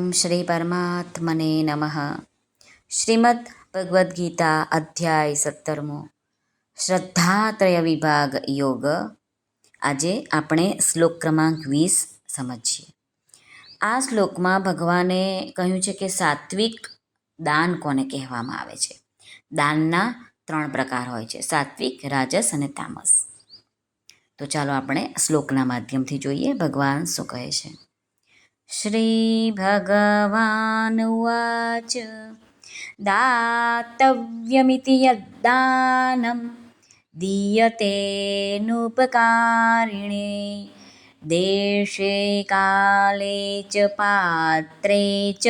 ઓમ શ્રી પરમાત્મને નમઃ. શ્રીમદ ભગવદ્ ગીતા અધ્યાય 17 શ્રદ્ધાત્રય વિભાગ યોગ. આજે આપણે શ્લોક ક્રમાંક 20 સમજીએ. આ શ્લોકમાં ભગવાને કહ્યું છે કે સાત્વિક દાન કોને કહેવામાં આવે છે. દાનના 3 પ્રકાર હોય છે: સાત્વિક, રાજસ અને તામસ. તો ચાલો આપણે શ્લોકના માધ્યમથી જોઈએ ભગવાન શું કહે છે. શ્રી ભગવાન ઉવાચ દાતવ્યમિતિ યદ્દાનં દીયતેનુપકારિણે દેશે કાલે ચ પાત્રે ચ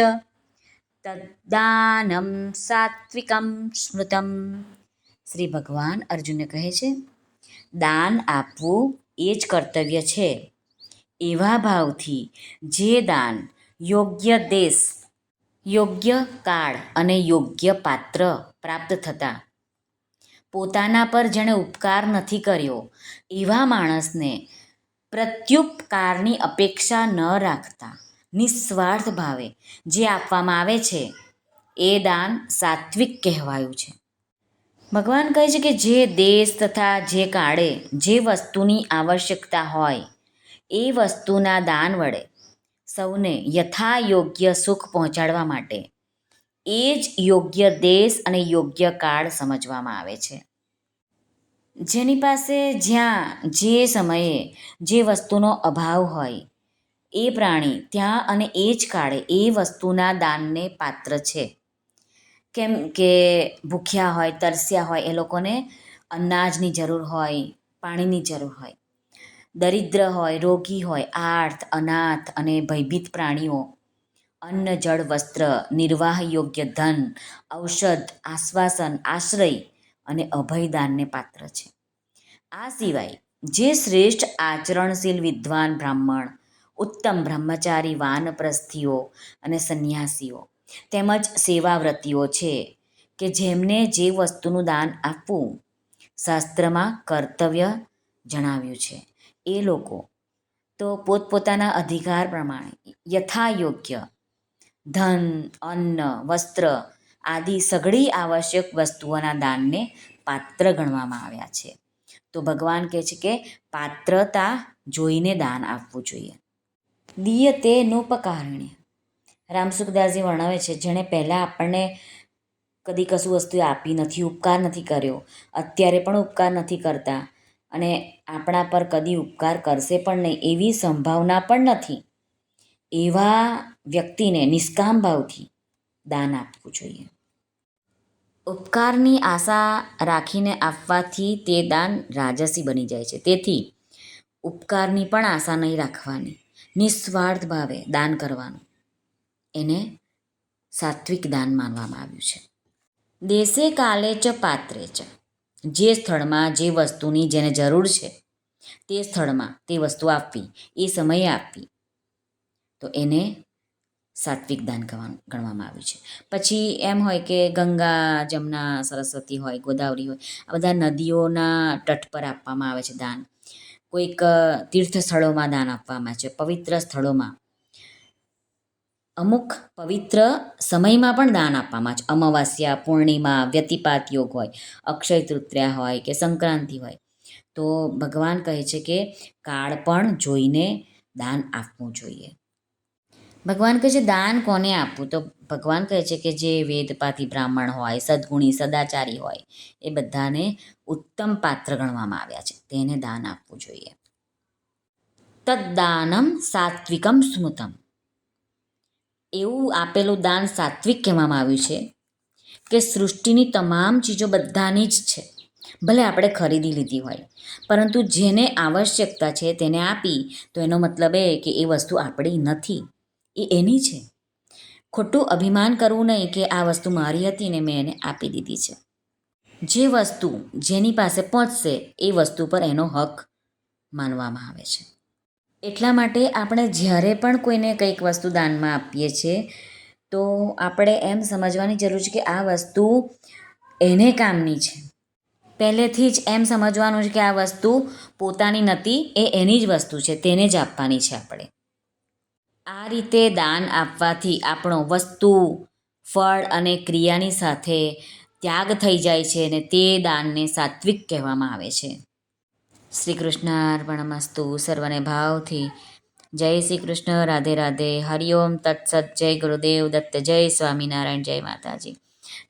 તદ્દાનં સાત્વિકં સ્મૃતમ. શ્રી ભગવાન અર્જુનને કહે છે, દાન આપવું એ જ કર્તવ્ય છે. એવા ભાવથી જે દાન યોગ્ય દેશ, યોગ્ય કાળ અને યોગ્ય પાત્ર પ્રાપ્ત થતાં પોતાના પર જેણે ઉપકાર નથી કર્યો એવા માણસને પ્રત્યુપકારની અપેક્ષા ન રાખતા નિસ્વાર્થ ભાવે જે આપવામાં આવે છે એ દાન સાત્વિક કહેવાયું છે. ભગવાન કહે છે કે જે દેશ તથા જે કાળે જે વસ્તુની આવશ્યકતા હોય એ વસ્તુના દાન વડે સૌને યથાયોગ્ય સુખ પહોંચાડવા માટે એ જ યોગ્ય દેશ અને યોગ્ય કાળ સમજવામાં આવે છે. જેની પાસે જ્યાં જે સમયે જે વસ્તુનો અભાવ હોય એ પ્રાણી ત્યાં અને એ જ કાળે એ વસ્તુના દાનને પાત્ર છે. કેમ કે ભૂખ્યા હોય, તરસ્યા હોય, એ લોકોને અનાજની જરૂર હોય, પાણીની જરૂર હોય. દરિદ્ર હોય, રોગી હોય, આર્ત, અનાથ અને ભયભીત પ્રાણીઓ અન્ન, જળ, વસ્ત્ર, નિર્વાહ યોગ્ય ધન, ઔષધ, આશ્વાસન, આશ્રય અને અભયદાનને પાત્ર છે. આ સિવાય જે શ્રેષ્ઠ આચરણશીલ વિદ્વાન બ્રાહ્મણ, ઉત્તમ બ્રહ્મચારી, વાનપ્રસ્થીઓ અને સંન્યાસીઓ તેમજ સેવાવ્રતીઓ છે કે જેમને જે વસ્તુનું દાન આપવું શાસ્ત્રમાં કર્તવ્ય જણાવ્યું છે એ લોકો તો પોતપોતાના અધિકાર પ્રમાણે યથાયોગ્ય ધન, અન્ન, વસ્ત્ર આદિ સઘળી આવશ્યક વસ્તુઓના દાનને પાત્ર ગણવામાં આવ્યા છે. તો ભગવાન કહે છે કે પાત્રતા જોઈને દાન આપવું જોઈએ. દીયતે નોપકારિણે. રામસુખદાસજી વર્ણવે છે, જેણે પહેલાં આપણને કદી કશું વસ્તુ આપી નથી, ઉપકાર નથી કર્યો, અત્યારે પણ ઉપકાર નથી કરતા અને આપણા પર કદી ઉપકાર કરશે પણ નહીં એવી સંભાવના પણ નથી, એવા વ્યક્તિને નિષ્કામ ભાવથી દાન આપવું જોઈએ. ઉપકારની આશા રાખીને આપવાથી તે દાન રાજસી બની જાય છે. તેથી ઉપકારની પણ આશા નહીં રાખવાની, નિસ્વાર્થ ભાવે દાન કરવાનું, એને સાત્વિક દાન માનવામાં આવ્યું છે. દેશે કાલે ચ પાત્રે ચ. જે સ્થળમાં જે વસ્તુની જેને જરૂર છે તે સ્થળમાં તે વસ્તુ આપવી, એ સમયે આપવી, તો એને સાત્વિક દાન ગણવામાં આવ્યું છે. પછી એમ હોય કે ગંગા, જમના, સરસ્વતી હોય, ગોદાવરી હોય, આ બધા નદીઓના તટ પર આપવામાં આવે છે દાન. કોઈક તીર્થ સ્થળોમાં દાન આપવામાં આવે છે, પવિત્ર સ્થળોમાં. અમુક પવિત્ર સમયમાં પણ દાન આપવામાં આવે છે. અમાવાસ્યા, પૂર્ણિમા, વ્યતિપાત યોગ હોય, અક્ષય તૃતીયા હોય કે સંક્રાંતિ હોય, તો ભગવાન કહે છે કે કાળ પણ જોઈને દાન આપવું જોઈએ. ભગવાન કહે છે દાન કોને આપવું, તો ભગવાન કહે છે કે જે વેદપાથી બ્રાહ્મણ હોય, સદ્ગુણી, સદાચારી હોય, એ બધાને ઉત્તમ પાત્ર ગણવામાં આવ્યા છે, તેને દાન આપવું જોઈએ. તદ્દાનમ સાત્વિકમ સ્મૃતમ. એવું આપેલું દાન સાત્વિક કહેવામાં આવ્યું છે કે સૃષ્ટિની તમામ ચીજો બધાની જ છે, ભલે આપણે ખરીદી લીધી હોય, પરંતુ જેને આવશ્યકતા છે તેને આપી તો એનો મતલબ એ કે એ વસ્તુ આપણી નથી, એ એની છે. ખોટું અભિમાન કરવું નહીં કે આ વસ્તુ મારી હતી ને મેં એને આપી દીધી છે. જે વસ્તુ જેની પાસે પહોંચશે એ વસ્તુ પર એનો હક માનવામાં આવે છે. એટલા માટે આપણે જ્યારે પણ કોઈને કંઈક વસ્તુ દાનમાં આપીએ છીએ તો આપણે એમ સમજવાની જરૂર છે કે આ વસ્તુ એને કામની છે. પહેલેથી જ એમ સમજવાનું છે કે આ વસ્તુ પોતાની નથી, એ એની જ વસ્તુ છે, તેને જ આપવાની છે આપણે. આ રીતે દાન આપવાથી આપણો વસ્તુ, ફળ અને ક્રિયાની સાથે ત્યાગ થઈ જાય છે અને તે દાનને સાત્વિક કહેવામાં આવે છે. શ્રી કૃષ્ણ અર્પણમસ્તુ. સર્વને ભાવથી જય શ્રી કૃષ્ણ. રાધે રાધે. હરિઓમ તત્સત. જય ગુરુદેવ દત્ત. જય સ્વામિનારાયણ. જય માતાજી.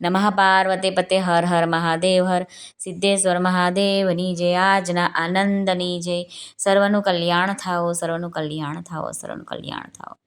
નમઃ પાર્વતે પતે. હર હર મહાદેવ. હર સિદ્ધેશ્વર મહાદેવની જય. આજના આનંદની જય. સર્વનું કલ્યાણ થાઓ, સર્વનું કલ્યાણ થાઓ, સર્વનું કલ્યાણ થાઓ.